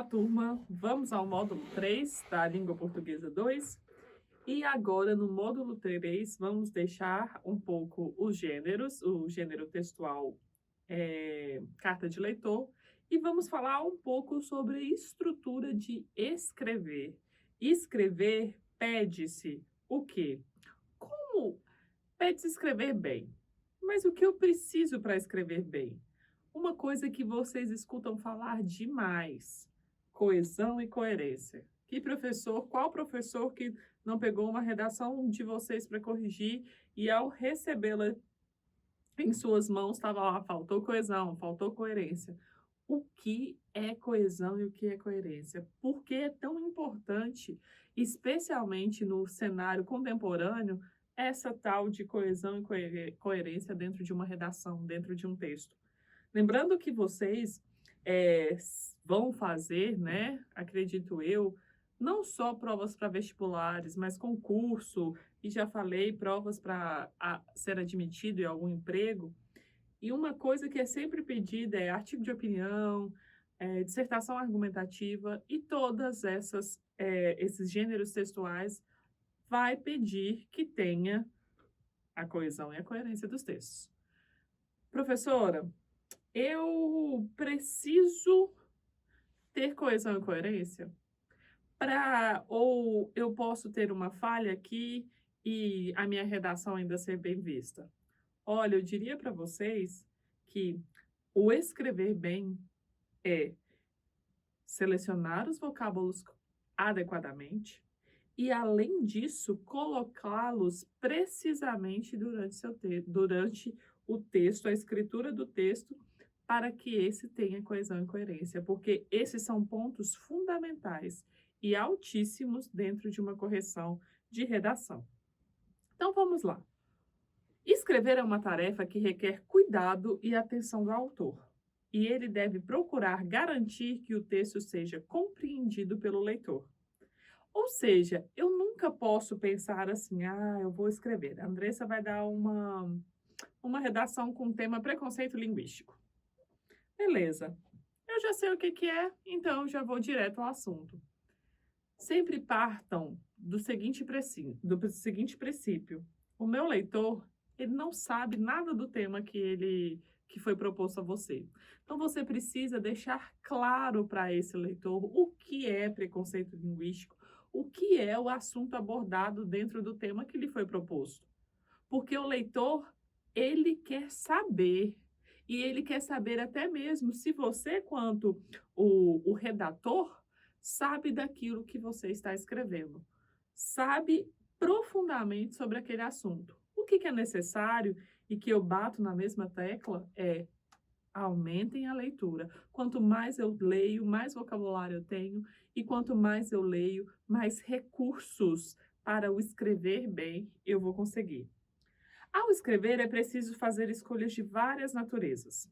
turma, vamos ao módulo 3 da Língua Portuguesa 2. E agora, no módulo 3, vamos deixar um pouco os gêneros, o gênero textual, carta de leitor, e vamos falar um pouco sobre estrutura de escrever. Escrever pede-se o quê? Como pede-se escrever bem? Mas o que eu preciso para escrever bem? Uma coisa que vocês escutam falar demais: coesão e coerência. Qual professor que não pegou uma redação de vocês para corrigir e ao recebê-la em suas mãos estava lá, faltou coesão, faltou coerência? O que é coesão e o que é coerência? Por que é tão importante, especialmente no cenário contemporâneo, essa tal de coesão e coerência dentro de uma redação, dentro de um texto? Lembrando que vocês vão fazer, né, acredito eu, não só provas para vestibulares, mas concurso, e já falei, provas para ser admitido em algum emprego. E uma coisa que é sempre pedida é artigo de opinião, dissertação argumentativa, e todas esses gêneros textuais vai pedir que tenha a coesão e a coerência dos textos. Professora, eu preciso ter coesão e coerência ou eu posso ter uma falha aqui e a minha redação ainda ser bem vista? Olha, eu diria para vocês que o escrever bem é selecionar os vocábulos adequadamente e, além disso, colocá-los precisamente durante o texto, a escritura do texto, para que esse tenha coesão e coerência, porque esses são pontos fundamentais e altíssimos dentro de uma correção de redação. Então, vamos lá. Escrever é uma tarefa que requer cuidado e atenção do autor, e ele deve procurar garantir que o texto seja compreendido pelo leitor. Ou seja, eu nunca posso pensar assim: eu vou escrever. A Andressa vai dar uma redação com o tema preconceito linguístico. Beleza, eu já sei o que é, então eu já vou direto ao assunto. Sempre partam do seguinte princípio: o meu leitor, ele não sabe nada do tema que foi proposto a você. Então, você precisa deixar claro para esse leitor o que é preconceito linguístico, o que é o assunto abordado dentro do tema que lhe foi proposto. Porque o leitor, ele quer saber, e ele quer saber até mesmo se você, quanto o redator, sabe daquilo que você está escrevendo, sabe profundamente sobre aquele assunto. O que é necessário e que eu bato na mesma tecla é: aumentem a leitura. Quanto mais eu leio, mais vocabulário eu tenho, e quanto mais eu leio, mais recursos para o escrever bem eu vou conseguir. Ao escrever, é preciso fazer escolhas de várias naturezas: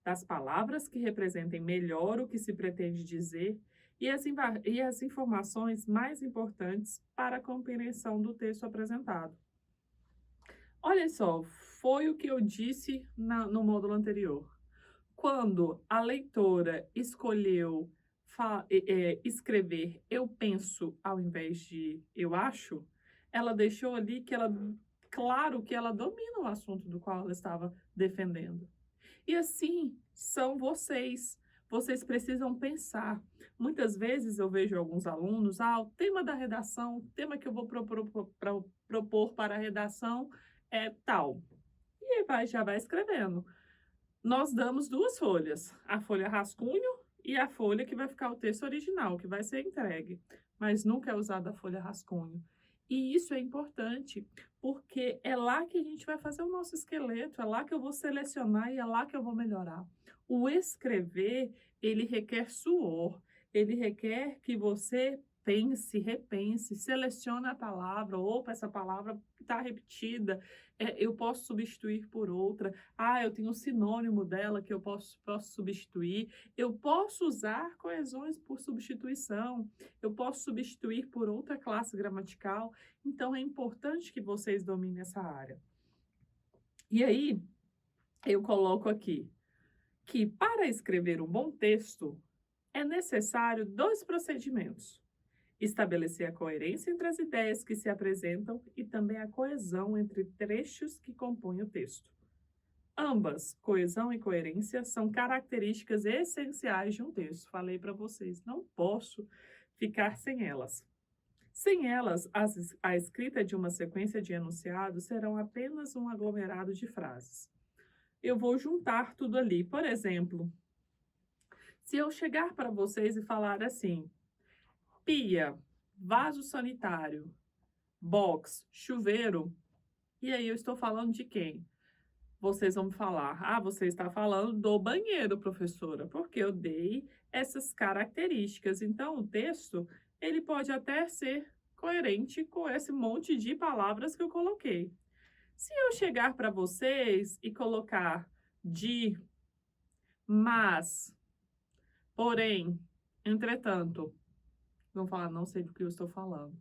das palavras que representem melhor o que se pretende dizer e as informações mais importantes para a compreensão do texto apresentado. Olha só, foi o que eu disse no módulo anterior. Quando a leitora escolheu escrever eu penso ao invés de eu acho, ela deixou ali claro que ela domina o assunto do qual ela estava defendendo. E assim são vocês. Vocês precisam pensar. Muitas vezes eu vejo alguns alunos: o tema da redação, o tema que eu vou propor para a redação é tal. E já vai escrevendo. Nós damos duas folhas: a folha rascunho e a folha que vai ficar o texto original, que vai ser entregue. Mas nunca é usada a folha rascunho. E isso é importante, porque é lá que a gente vai fazer o nosso esqueleto, é lá que eu vou selecionar e é lá que eu vou melhorar. O escrever, ele requer suor, ele requer que você pense, repense, selecione a palavra: opa, essa palavra está repetida, eu posso substituir por outra. Eu tenho um sinônimo dela que eu posso substituir. Eu posso usar coesões por substituição. Eu posso substituir por outra classe gramatical. Então, é importante que vocês dominem essa área. E aí, eu coloco aqui que para escrever um bom texto, é necessário dois procedimentos: estabelecer a coerência entre as ideias que se apresentam e também a coesão entre trechos que compõem o texto. Ambas, coesão e coerência, são características essenciais de um texto. Falei para vocês, não posso ficar sem elas. Sem elas, a escrita de uma sequência de enunciados serão apenas um aglomerado de frases. Eu vou juntar tudo ali. Por exemplo, se eu chegar para vocês e falar assim: pia, vaso sanitário, box, chuveiro, e aí eu estou falando de quem? Vocês vão falar: ah, você está falando do banheiro, professora, porque eu dei essas características. Então, o texto, ele pode até ser coerente com esse monte de palavras que eu coloquei. Se eu chegar para vocês e colocar de, mas, porém, entretanto, vão falar: não sei do que eu estou falando.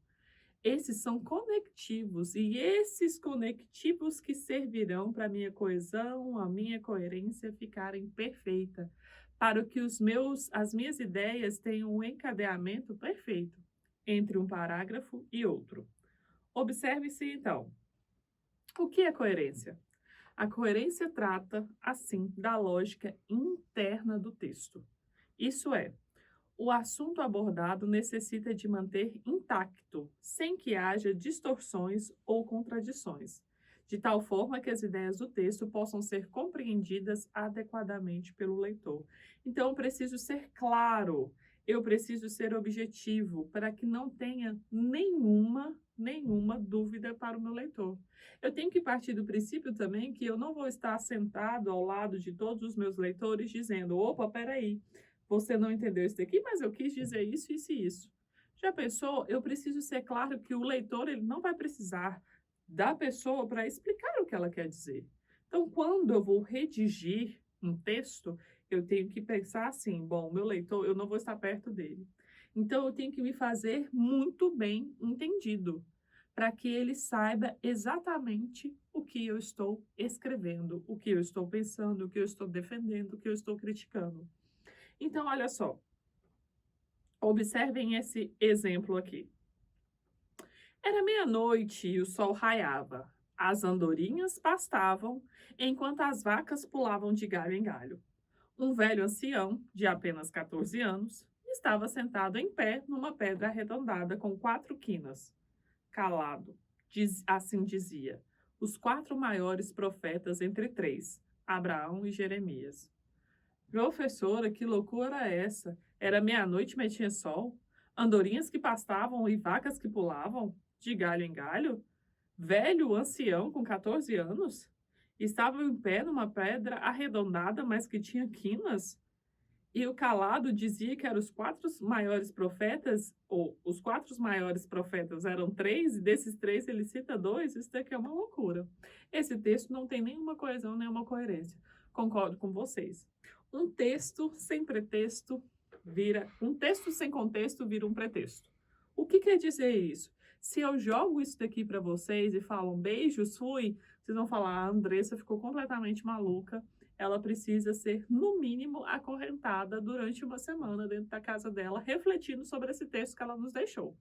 Esses são conectivos e esses conectivos que servirão para a minha coesão, a minha coerência ficarem perfeita, para que as minhas ideias tenham um encadeamento perfeito entre um parágrafo e outro. Observe-se então. O que é coerência? A coerência trata, assim, da lógica interna do texto. Isso é, o assunto abordado necessita de manter intacto, sem que haja distorções ou contradições, de tal forma que as ideias do texto possam ser compreendidas adequadamente pelo leitor. Então, eu preciso ser claro, eu preciso ser objetivo, para que não tenha nenhuma dúvida para o meu leitor. Eu tenho que partir do princípio também que eu não vou estar sentado ao lado de todos os meus leitores dizendo: opa, peraí, você não entendeu isso daqui, mas eu quis dizer isso, isso e isso. Já pensou? Eu preciso ser claro que o leitor ele não vai precisar da pessoa para explicar o que ela quer dizer. Então, quando eu vou redigir um texto, eu tenho que pensar assim: bom, meu leitor, eu não vou estar perto dele. Então, eu tenho que me fazer muito bem entendido, para que ele saiba exatamente o que eu estou escrevendo, o que eu estou pensando, o que eu estou defendendo, o que eu estou criticando. Então, olha só, observem esse exemplo aqui. Era meia-noite e o sol raiava. As andorinhas pastavam, enquanto as vacas pulavam de galho em galho. Um velho ancião, de apenas 14 anos, estava sentado em pé numa pedra arredondada com 4 quinas. Calado, assim dizia, os 4 maiores profetas entre 3, Abraão e Jeremias. Professora, que loucura é essa? Era meia-noite e metia sol? Andorinhas que pastavam e vacas que pulavam? De galho em galho? Velho ancião com 14 anos? Estava em pé numa pedra arredondada, mas que tinha quinas? E o calado dizia que eram os 4 maiores profetas, ou os 4 maiores profetas eram 3, e desses 3 ele cita 2, isso daqui é uma loucura. Esse texto não tem nenhuma coesão, nenhuma coerência. Concordo com vocês. Um texto sem pretexto um texto sem contexto vira um pretexto. O que quer dizer isso? Se eu jogo isso daqui para vocês e falo beijos, fui, vocês vão falar: a Andressa ficou completamente maluca, ela precisa ser, no mínimo, acorrentada durante uma semana dentro da casa dela, refletindo sobre esse texto que ela nos deixou.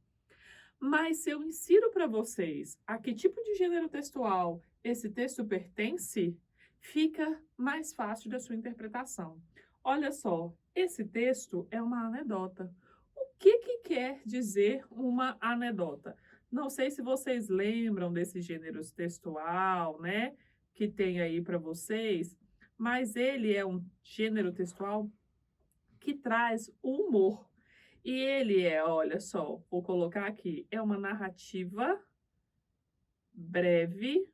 Mas se eu insiro para vocês a que tipo de gênero textual esse texto pertence, fica mais fácil da sua interpretação. Olha só, esse texto é uma anedota. O que quer dizer uma anedota? Não sei se vocês lembram desse gênero textual, né, que tem aí para vocês, mas ele é um gênero textual que traz o humor. E ele é, olha só, vou colocar aqui, é uma narrativa breve.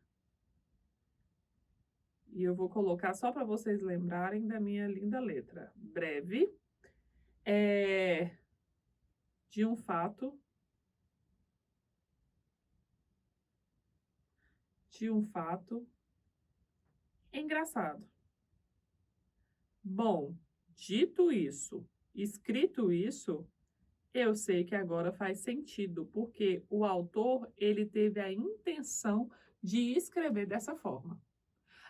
E eu vou colocar só para vocês lembrarem da minha linda letra. Breve, de um fato engraçado. Bom, dito isso, escrito isso, eu sei que agora faz sentido, porque o autor, ele teve a intenção de escrever dessa forma.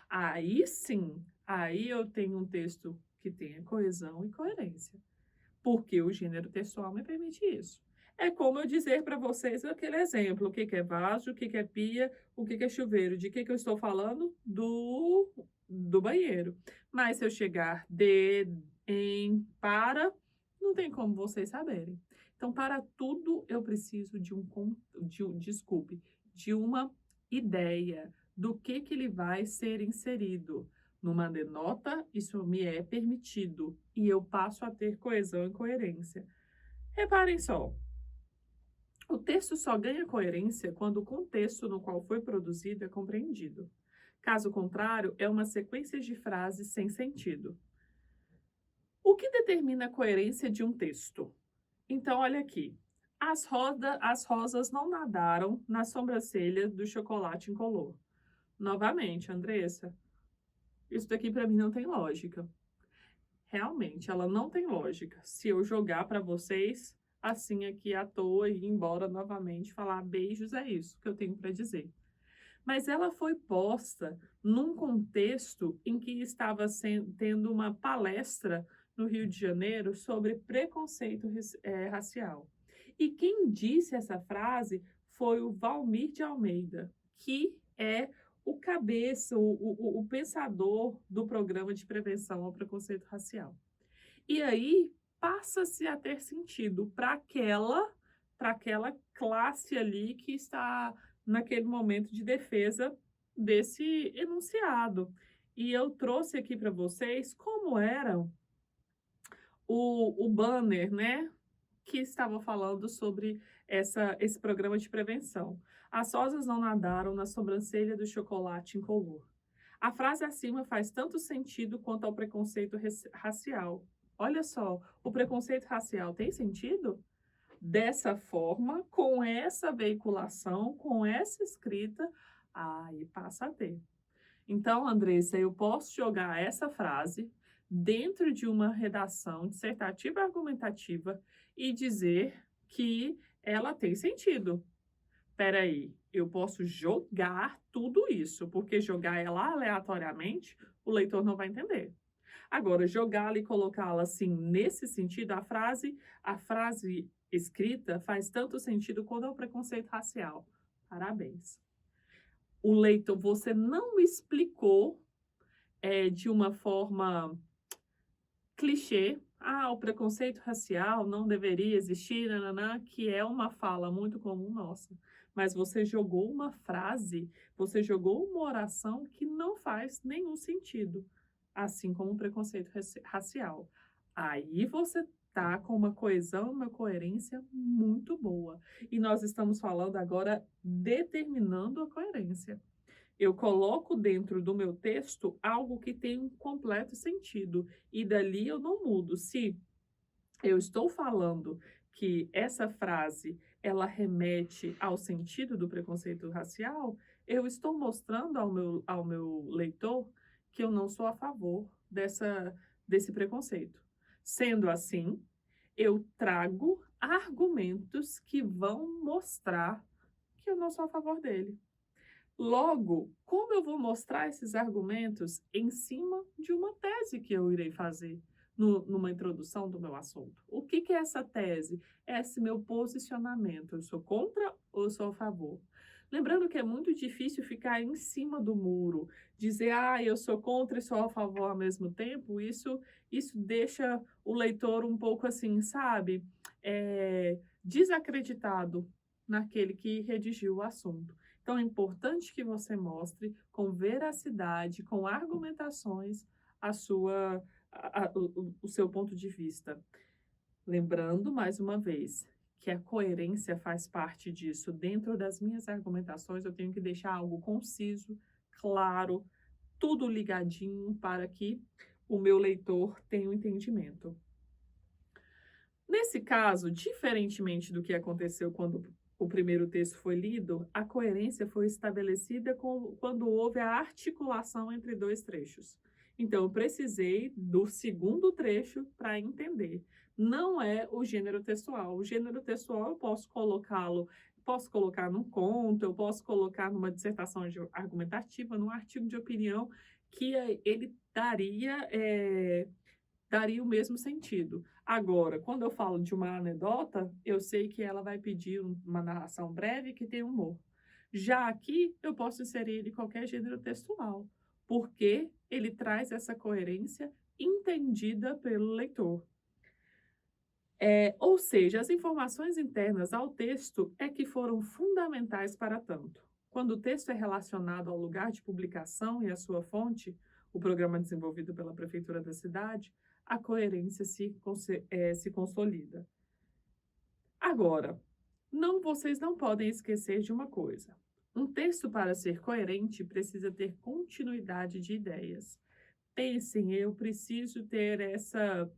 Aí sim, aí eu tenho um texto que tenha coesão e coerência. porque o gênero textual me permite isso. É como eu dizer para vocês aquele exemplo, o que que é vaso, o que que é pia, o que que é chuveiro, de que eu estou falando? Do banheiro. Mas se eu chegar de, em, para, não tem como vocês saberem. Então, para tudo, eu preciso desculpe, de uma ideia do que ele vai ser inserido. Numa denota, isso me é permitido e eu passo a ter coesão e coerência. Reparem só, o texto só ganha coerência quando o contexto no qual foi produzido é compreendido. Caso contrário, é uma sequência de frases sem sentido. O que determina a coerência de um texto? Então, olha aqui. As rosas não nadaram na sobrancelha do chocolate incolor. Novamente, Andressa, isso daqui para mim não tem lógica. Realmente, ela não tem lógica. Se eu jogar para vocês assim aqui à toa e ir embora novamente falar beijos, é isso que eu tenho para dizer. Mas ela foi posta num contexto em que estava tendo uma palestra no Rio de Janeiro sobre preconceito racial. E quem disse essa frase foi o Valmir de Almeida, que é o cabeça, o pensador do programa de prevenção ao preconceito racial. E aí passa-se a ter sentido para aquela classe ali que está naquele momento de defesa desse enunciado. E eu trouxe aqui para vocês como era o banner, né, que estava falando sobre esse programa de prevenção. As rosas não nadaram na sobrancelha do chocolate incolor. A frase acima faz tanto sentido quanto ao preconceito racial. Olha só, o preconceito racial tem sentido? Dessa forma, com essa veiculação, com essa escrita, aí passa a ter. Então, Andressa, eu posso jogar essa frase dentro de uma redação dissertativa argumentativa e dizer que ela tem sentido. Espera aí, eu posso jogar tudo isso, porque jogar ela aleatoriamente, o leitor não vai entender. Agora, jogá-la e colocá-la assim, nesse sentido, a frase escrita faz tanto sentido quanto ao preconceito racial. Parabéns. O leitor, você não explicou de uma forma clichê, o preconceito racial não deveria existir, nananã, que é uma fala muito comum nossa. Mas você jogou uma frase, você jogou uma oração que não faz nenhum sentido, assim como o preconceito racial. Aí você tá com uma coesão, uma coerência muito boa. E nós estamos falando agora determinando a coerência. Eu coloco dentro do meu texto algo que tem um completo sentido e dali eu não mudo. Se eu estou falando que essa frase ela remete ao sentido do preconceito racial, eu estou mostrando ao meu leitor que eu não sou a favor desse preconceito. Sendo assim, eu trago argumentos que vão mostrar que eu não sou a favor dele. Logo, como eu vou mostrar esses argumentos em cima de uma tese que eu irei fazer numa introdução do meu assunto? O que é essa tese? É esse meu posicionamento. Eu sou contra ou eu sou a favor? Lembrando que é muito difícil ficar em cima do muro, dizer, eu sou contra e sou a favor ao mesmo tempo. Isso deixa o leitor um pouco assim, sabe, desacreditado naquele que redigiu o assunto. Então, é importante que você mostre com veracidade, com argumentações, o seu ponto de vista. Lembrando, mais uma vez, que a coerência faz parte disso. Dentro das minhas argumentações, eu tenho que deixar algo conciso, claro, tudo ligadinho para que o meu leitor tenha um entendimento. Nesse caso, diferentemente do que aconteceu quando o primeiro texto foi lido, a coerência foi estabelecida quando houve a articulação entre dois trechos. Então, eu precisei do segundo trecho para entender. Não é o gênero textual. O gênero textual eu posso colocar num conto, eu posso colocar numa dissertação argumentativa, num artigo de opinião, que ele daria o mesmo sentido. Agora, quando eu falo de uma anedota, eu sei que ela vai pedir uma narração breve que tem humor. Já aqui, eu posso inserir de qualquer gênero textual, porque ele traz essa coerência entendida pelo leitor. Ou seja, as informações internas ao texto é que foram fundamentais para tanto. Quando o texto é relacionado ao lugar de publicação e à sua fonte, o programa desenvolvido pela prefeitura da cidade, a coerência se consolida. Agora, vocês não podem esquecer de uma coisa. Um texto, para ser coerente, precisa ter continuidade de ideias. Pensem, eu preciso ter essa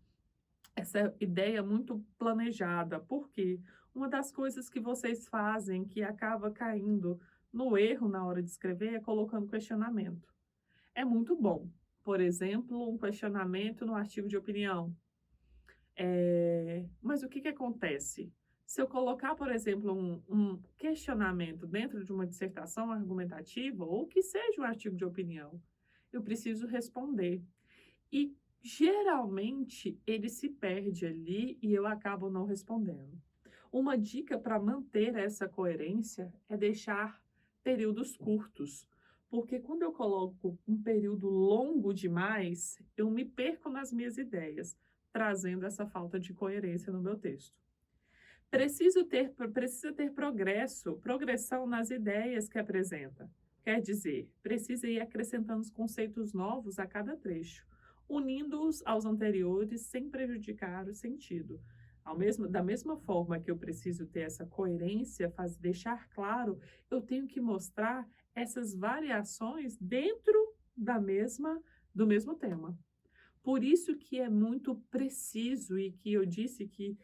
ideia muito planejada, porque uma das coisas que vocês fazem que acaba caindo no erro na hora de escrever é colocando questionamento. É muito bom. Por exemplo, um questionamento no artigo de opinião. Mas o que acontece? Se eu colocar, por exemplo, um questionamento dentro de uma dissertação argumentativa, ou que seja um artigo de opinião, eu preciso responder. E geralmente ele se perde ali e eu acabo não respondendo. Uma dica para manter essa coerência é deixar períodos curtos, porque quando eu coloco um período longo demais, eu me perco nas minhas ideias, trazendo essa falta de coerência no meu texto. Precisa ter progressão nas ideias que apresenta. Quer dizer, precisa ir acrescentando os conceitos novos a cada trecho, unindo-os aos anteriores sem prejudicar o sentido. Da mesma forma que eu preciso ter essa coerência, deixar claro, eu tenho que mostrar essas variações dentro do mesmo tema. Por isso que é muito preciso e que eu disse que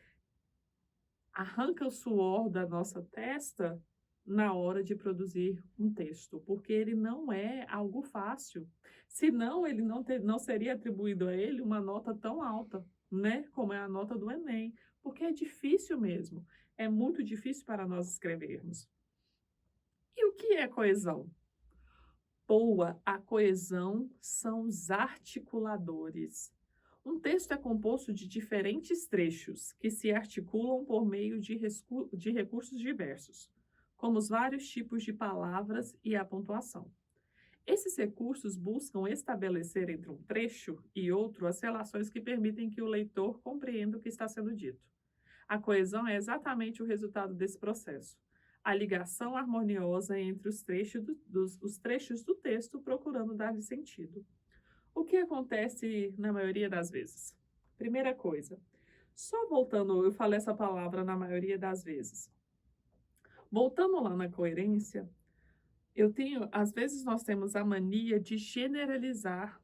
arranca o suor da nossa testa na hora de produzir um texto, porque ele não é algo fácil. Senão, ele não seria atribuído a ele uma nota tão alta, né? Como é a nota do Enem, porque é difícil mesmo. É muito difícil para nós escrevermos. E o que é coesão? A coesão são os articuladores. Um texto é composto de diferentes trechos que se articulam por meio de recursos diversos, como os vários tipos de palavras e a pontuação. Esses recursos buscam estabelecer entre um trecho e outro as relações que permitem que o leitor compreenda o que está sendo dito. A coesão é exatamente o resultado desse processo. A ligação harmoniosa entre os trechos do texto, procurando dar-lhe sentido. O que acontece na maioria das vezes? Primeira coisa, só voltando, eu falei essa palavra na maioria das vezes. Voltando lá na coerência, às vezes nós temos a mania de generalizar,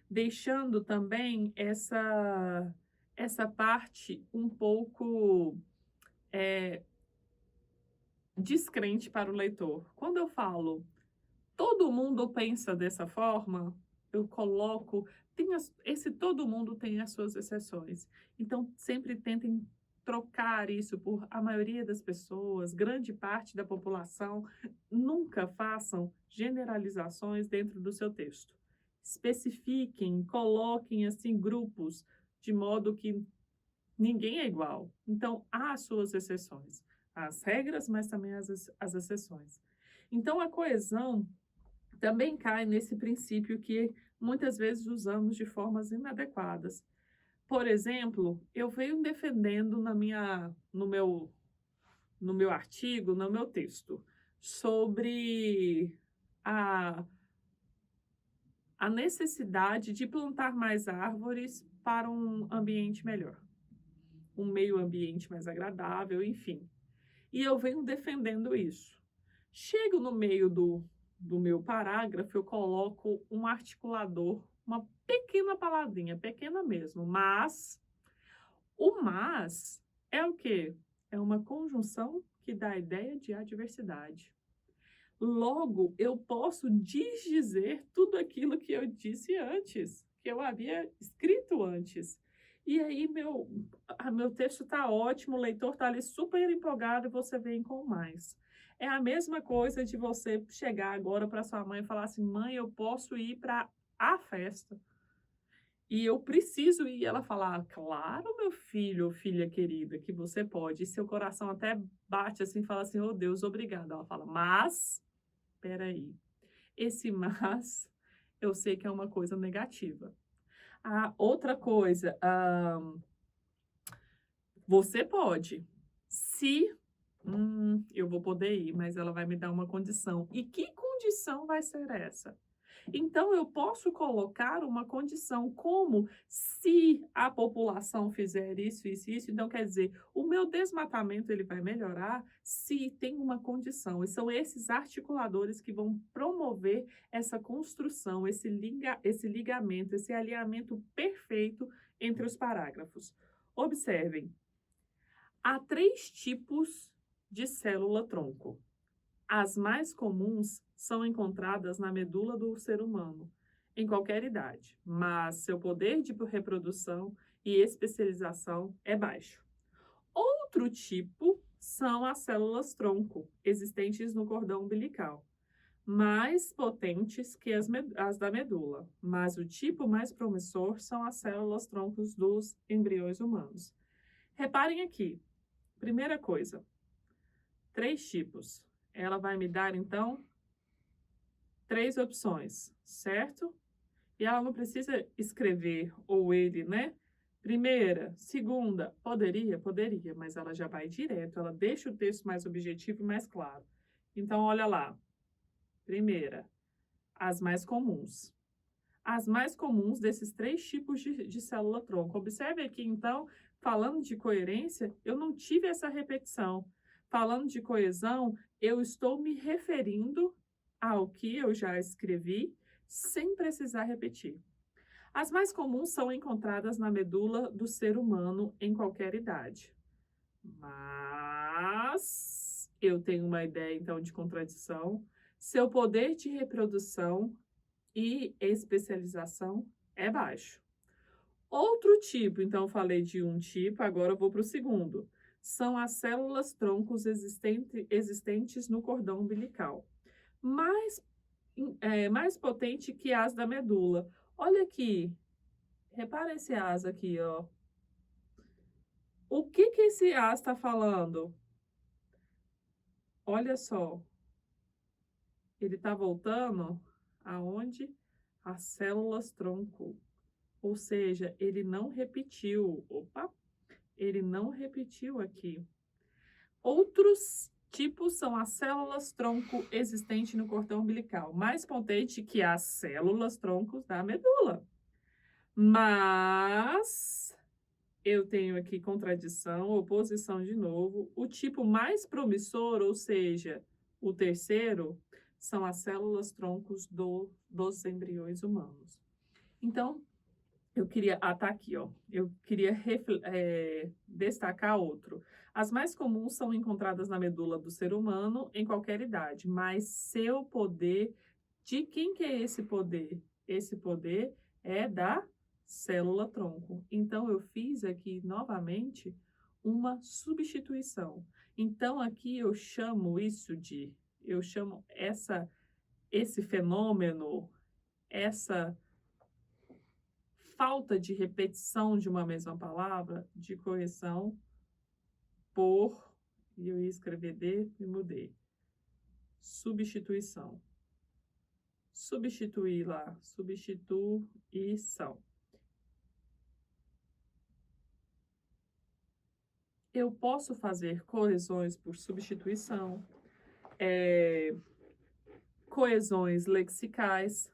deixando também essa parte um pouco descrente para o leitor. Quando eu falo, todo mundo pensa dessa forma, eu coloco, todo mundo tem as suas exceções. Então, sempre tentem trocar isso por a maioria das pessoas, grande parte da população. Nunca façam generalizações dentro do seu texto. Especifiquem, coloquem assim grupos, de modo que ninguém é igual. Então, há as suas exceções. As regras, mas também as exceções. Então, a coesão também cai nesse princípio que muitas vezes usamos de formas inadequadas. Por exemplo, eu venho defendendo no meu artigo, no meu texto, sobre a necessidade de plantar mais árvores para um ambiente melhor, um meio ambiente mais agradável, enfim. E eu venho defendendo isso. Chego no meio do meu parágrafo, eu coloco um articulador, uma pequena palavrinha, pequena mesmo, mas o mas é o quê? É uma conjunção que dá a ideia de adversidade. Logo, eu posso desdizer tudo aquilo que eu disse antes, que eu havia escrito antes. E aí, meu texto está ótimo, o leitor está ali super empolgado e você vem com mais. É a mesma coisa de você chegar agora para sua mãe e falar assim, mãe, eu posso ir para a festa. e eu preciso ir. Ela fala: "Ah, claro, meu filho ou filha querida, que você pode". E seu coração até bate assim, fala assim: "Oh Deus, obrigada". Ela fala: "Mas, espera aí, esse mas, eu sei que é uma coisa negativa". Ah, outra coisa, você pode, se eu vou poder ir, mas ela vai me dar uma condição. E que condição vai ser essa? Então, eu posso colocar uma condição, como se a população fizer isso, isso, isso. Então, quer dizer, o meu desmatamento ele vai melhorar se tem uma condição. E são esses articuladores que vão promover essa construção, esse ligamento, esse alinhamento perfeito entre os parágrafos. Observem, há 3 tipos de célula-tronco. As mais comuns são encontradas na medula do ser humano, em qualquer idade, mas seu poder de reprodução e especialização é baixo. Outro tipo são as células-tronco, existentes no cordão umbilical, mais potentes que as da medula, mas o tipo mais promissor são as células-troncos dos embriões humanos. Reparem aqui, primeira coisa, 3 tipos. Ela vai me dar, então, 3 opções, certo? E ela não precisa escrever, ou ele, né? Primeira, segunda, poderia, mas ela já vai direto, ela deixa o texto mais objetivo e mais claro. Então, olha lá. Primeira, as mais comuns. As mais comuns desses 3 tipos de célula-tronco. Observe aqui, então, falando de coerência, eu não tive essa repetição. Falando de coesão, eu estou me referindo ao que eu já escrevi, sem precisar repetir. As mais comuns são encontradas na medula do ser humano em qualquer idade. Mas eu tenho uma ideia, então, de contradição. Seu poder de reprodução e especialização é baixo. Outro tipo, então falei de um tipo, agora eu vou para o segundo. São as células troncos existentes no cordão umbilical. Mais potente que as da medula. Olha aqui, repara esse as aqui, ó. O que que esse as está falando? Olha só, ele está voltando aonde? As células tronco. Ou seja, ele não repetiu. Opa, ele não repetiu aqui. Outros tipos são as células tronco existentes no cordão umbilical, mais potente que as células troncos da medula. Mas eu tenho aqui contradição, oposição de novo. O tipo mais promissor, ou seja, o terceiro, são as células troncos dos embriões humanos. Então, eu queria, tá aqui, ó. Eu queria destacar outro. As mais comuns são encontradas na medula do ser humano em qualquer idade, mas seu poder, de quem que é esse poder? Esse poder é da célula-tronco. Então, eu fiz aqui, novamente, uma substituição. Então, aqui eu chamo esse fenômeno, essa falta de repetição de uma mesma palavra, de correção por, e eu ia escrever D e mudei, substituição. Substituir lá, substituição. Eu posso fazer coesões por substituição, coesões lexicais,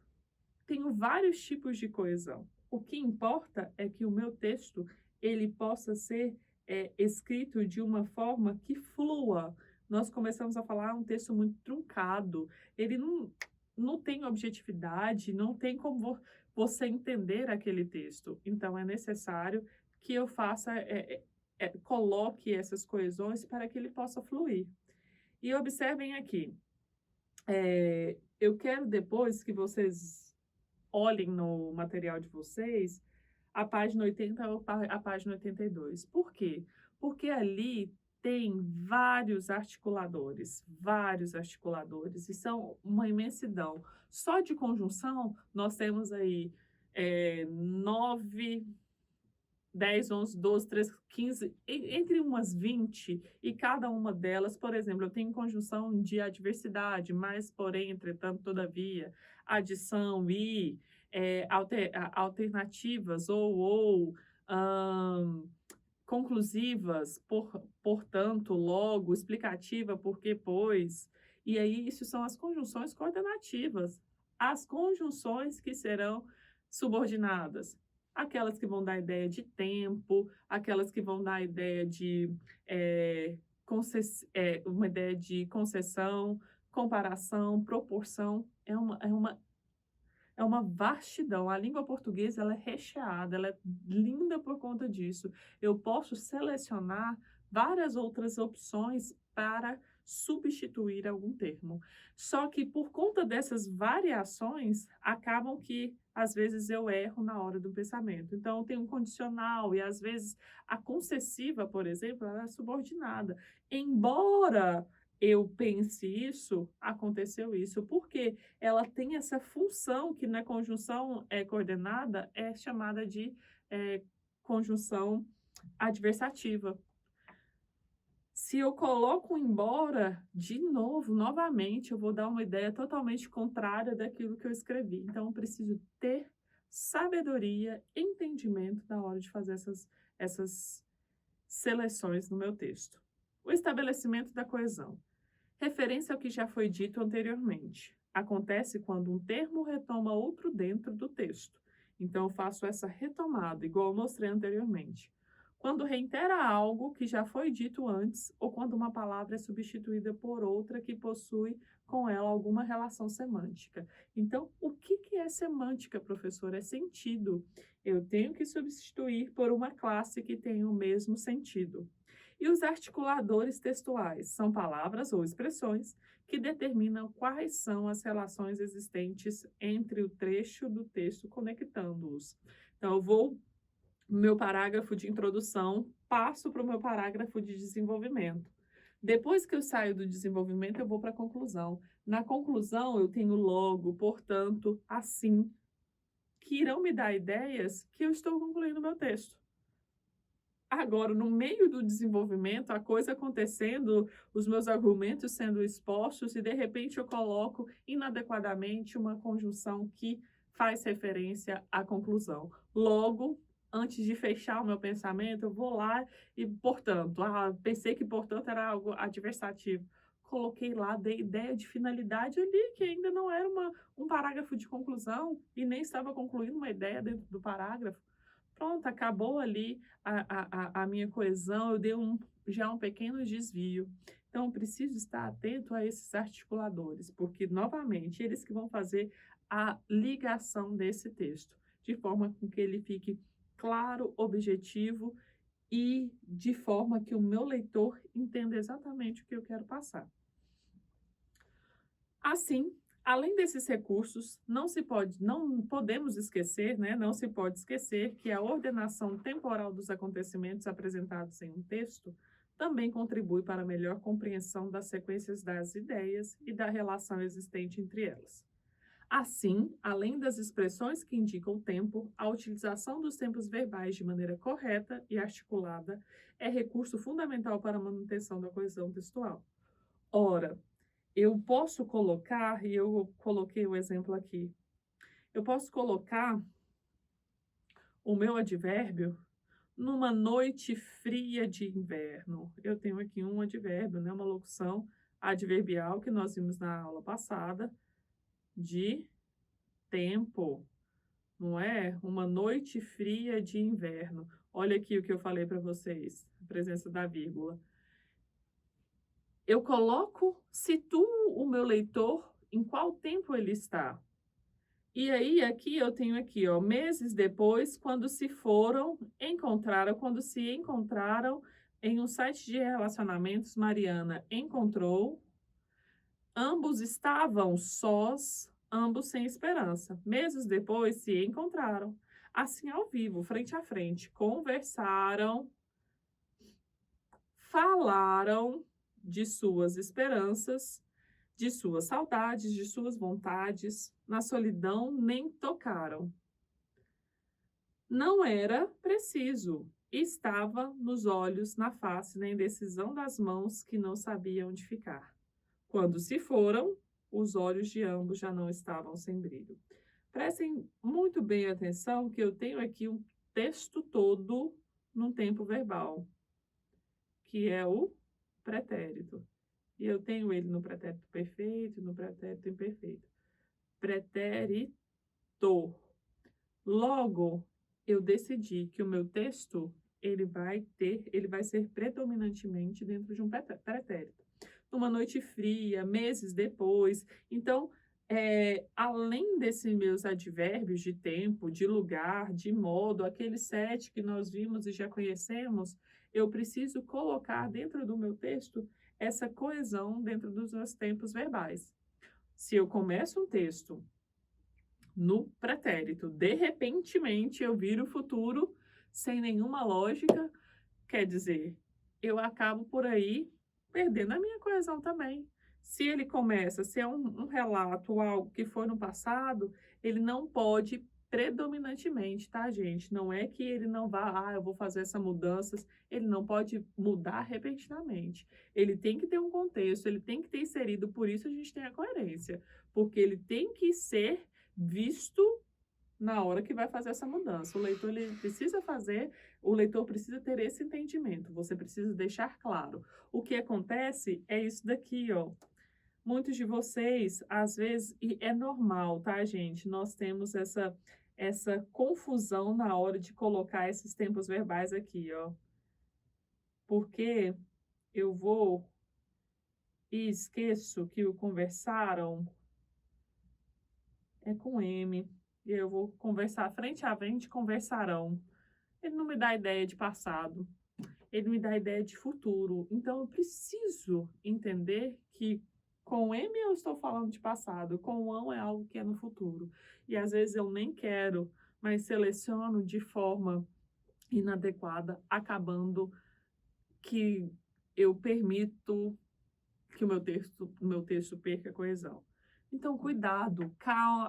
tenho vários tipos de coesão. O que importa é que o meu texto ele possa ser escrito de uma forma que flua. Nós começamos a falar um texto muito truncado, ele não tem objetividade, não tem como você entender aquele texto. Então, é necessário que eu faça, coloque essas coesões para que ele possa fluir. E observem aqui, eu quero depois que vocês olhem no material de vocês a página 80 ou a página 82. Por quê? Porque ali tem vários articuladores, e são uma imensidão. Só de conjunção, nós temos aí 9, 10, 11, 12, 13, 15, entre umas 20, e cada uma delas, por exemplo, eu tenho conjunção de adversidade, mas, porém, entretanto, todavia, adição e alternativas, ahn, conclusivas, portanto, logo, explicativa, porque, pois. E aí, isso são as conjunções coordenativas, as conjunções que serão subordinadas. Aquelas que vão dar ideia de tempo, aquelas que vão dar ideia de uma ideia de concessão, comparação, proporção. É uma vastidão. A língua portuguesa ela é recheada, ela é linda por conta disso. Eu posso selecionar várias outras opções para substituir algum termo. Só que por conta dessas variações, acabam que às vezes eu erro na hora do pensamento. Então, tem um condicional e às vezes a concessiva, por exemplo, ela é subordinada. Embora eu pense isso, aconteceu isso. Por quê? Ela tem essa função que na conjunção coordenada é chamada de conjunção adversativa. Se eu coloco embora, de novo, novamente, eu vou dar uma ideia totalmente contrária daquilo que eu escrevi. Então, eu preciso ter sabedoria, entendimento na hora de fazer essas seleções no meu texto. O estabelecimento da coesão. Referência ao que já foi dito anteriormente. Acontece quando um termo retoma outro dentro do texto. Então, eu faço essa retomada, igual eu mostrei anteriormente. Quando reitera algo que já foi dito antes, ou quando uma palavra é substituída por outra que possui com ela alguma relação semântica. Então, o que é semântica, professor? É sentido. Eu tenho que substituir por uma classe que tem o mesmo sentido. E os articuladores textuais são palavras ou expressões que determinam quais são as relações existentes entre o trecho do texto conectando-os. Então, eu vou no meu parágrafo de introdução, passo para o meu parágrafo de desenvolvimento. Depois que eu saio do desenvolvimento, eu vou para a conclusão. Na conclusão, eu tenho logo, portanto, assim, que irão me dar ideias que eu estou concluindo o meu texto. Agora, no meio do desenvolvimento, a coisa acontecendo, os meus argumentos sendo expostos, e de repente eu coloco inadequadamente uma conjunção que faz referência à conclusão. Logo, antes de fechar o meu pensamento, eu vou lá e, portanto, pensei que, portanto, era algo adversativo. Coloquei lá, dei ideia de finalidade ali, que ainda não era um parágrafo de conclusão e nem estava concluindo uma ideia dentro do parágrafo. Pronto, acabou ali a minha coesão, eu dei já um pequeno desvio. Então, eu preciso estar atento a esses articuladores, porque, novamente, eles que vão fazer a ligação desse texto, de forma com que ele fique claro, objetivo e de forma que o meu leitor entenda exatamente o que eu quero passar. Assim, além desses recursos, não podemos esquecer, não se pode esquecer que a ordenação temporal dos acontecimentos apresentados em um texto também contribui para a melhor compreensão das sequências das ideias e da relação existente entre elas. Assim, além das expressões que indicam o tempo, a utilização dos tempos verbais de maneira correta e articulada é recurso fundamental para a manutenção da coesão textual. Ora, eu posso colocar, e eu coloquei o exemplo aqui, eu posso colocar o meu advérbio numa noite fria de inverno. Eu tenho aqui um advérbio, uma locução adverbial que nós vimos na aula passada, de tempo, não é? Uma noite fria de inverno. Olha aqui o que eu falei para vocês, a presença da vírgula. Eu situo o meu leitor em qual tempo ele está. E aí, aqui eu tenho aqui, ó, meses depois, quando se encontraram em um site de relacionamentos, Mariana encontrou, ambos estavam sós, ambos sem esperança. Meses depois se encontraram, assim ao vivo, frente a frente, conversaram, falaram de suas esperanças, de suas saudades, de suas vontades, na solidão nem tocaram. Não era preciso. Estava nos olhos, na face, na indecisão das mãos que não sabiam onde ficar. Quando se foram, os olhos de ambos já não estavam sem brilho. Prestem muito bem atenção que eu tenho aqui um texto todo num tempo verbal, que é o pretérito. E eu tenho ele no pretérito perfeito e no pretérito imperfeito. Pretérito. Logo, eu decidi que o meu texto ele vai ser predominantemente dentro de um pretérito. Numa noite fria, meses depois. Então, além desses meus advérbios de tempo, de lugar, de modo, aqueles 7 que nós vimos e já conhecemos, eu preciso colocar dentro do meu texto essa coesão dentro dos meus tempos verbais. Se eu começo um texto no pretérito, de repentemente eu viro o futuro sem nenhuma lógica, quer dizer, eu acabo por aí perdendo a minha coesão também. Se ele começa a ser um relato, algo que foi no passado, ele não pode predominantemente, tá, gente? Não é que ele não vá, eu vou fazer essa mudança, ele não pode mudar repentinamente. Ele tem que ter um contexto, ele tem que ter inserido, por isso a gente tem a coerência, porque ele tem que ser visto na hora que vai fazer essa mudança. O leitor precisa ter esse entendimento. Você precisa deixar claro. O que acontece é isso daqui, ó. Muitos de vocês, às vezes, e é normal, tá, gente? Nós temos essa confusão na hora de colocar esses tempos verbais aqui, ó. Porque eu vou e esqueço que o conversaram é com M. E eu vou conversar frente a frente, conversarão. Ele não me dá ideia de passado, ele me dá ideia de futuro. Então, eu preciso entender que com M eu estou falando de passado, com ão é algo que é no futuro. E às vezes eu nem quero, mas seleciono de forma inadequada, acabando que eu permito que o meu texto perca coesão. Então, cuidado,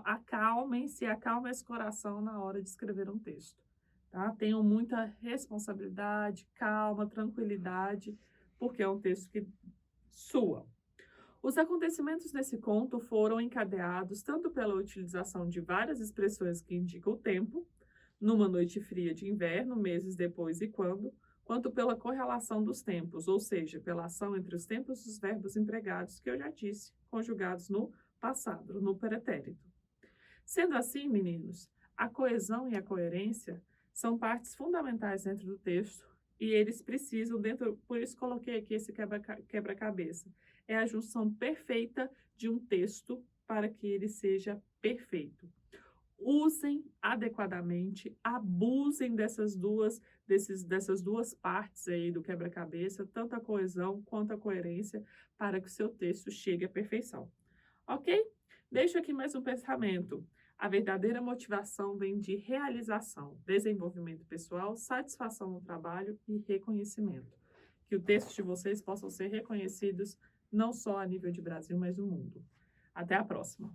acalmem-se, acalmem esse coração na hora de escrever um texto. Tá? Tenham muita responsabilidade, calma, tranquilidade, porque é um texto que sua. Os acontecimentos desse conto foram encadeados tanto pela utilização de várias expressões que indicam o tempo, numa noite fria de inverno, meses depois e quanto pela correlação dos tempos, ou seja, pela ação entre os tempos dos verbos empregados, que eu já disse, conjugados no passado, no pretérito. Sendo assim, meninos, a coesão e a coerência são partes fundamentais dentro do texto e eles precisam, por isso coloquei aqui esse quebra-cabeça. É a junção perfeita de um texto para que ele seja perfeito. Usem adequadamente, abusem dessas duas partes aí do quebra-cabeça, tanto a coesão quanto a coerência, para que o seu texto chegue à perfeição. Ok? Deixo aqui mais um pensamento. A verdadeira motivação vem de realização, desenvolvimento pessoal, satisfação no trabalho e reconhecimento. Que o texto de vocês possam ser reconhecidos não só a nível de Brasil, mas no mundo. Até a próxima!